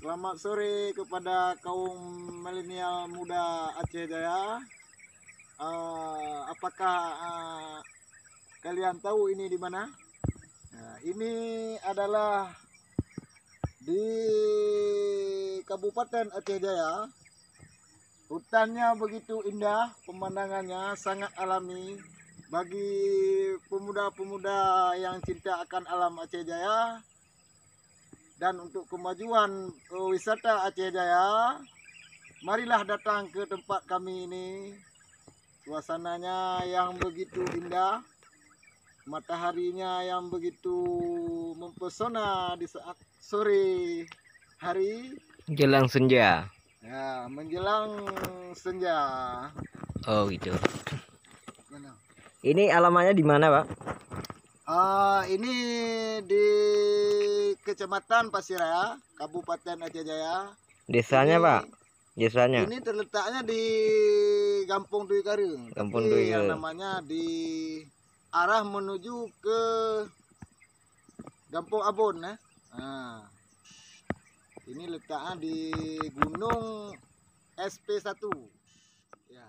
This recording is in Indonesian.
Selamat sore kepada kaum milenial muda Aceh Jaya. Apakah kalian tahu ini di mana? Nah, ini adalah di Kabupaten Aceh Jaya. Hutannya begitu indah, pemandangannya sangat alami. Bagi pemuda-pemuda yang cinta akan alam Aceh Jaya dan untuk kemajuan wisata Aceh Jaya, marilah datang ke tempat kami ini. Suasananya yang begitu indah, mataharinya yang begitu mempesona di saat sore hari. Jelang senja. Ya, menjelang senja. Oh gitu. Mana? Ini alamannya di mana, Pak? Ini di Kecamatan Pasiraya, Kabupaten Aceh Jaya. Desanya, Ini Pak? Desanya. Ini terletaknya di Kampung Dui Karing, Kampung tapi yang Duyung. namanya di arah menuju ke Kampung Abon, ya. Nah, ini letaknya di Gunung SP1. Ya.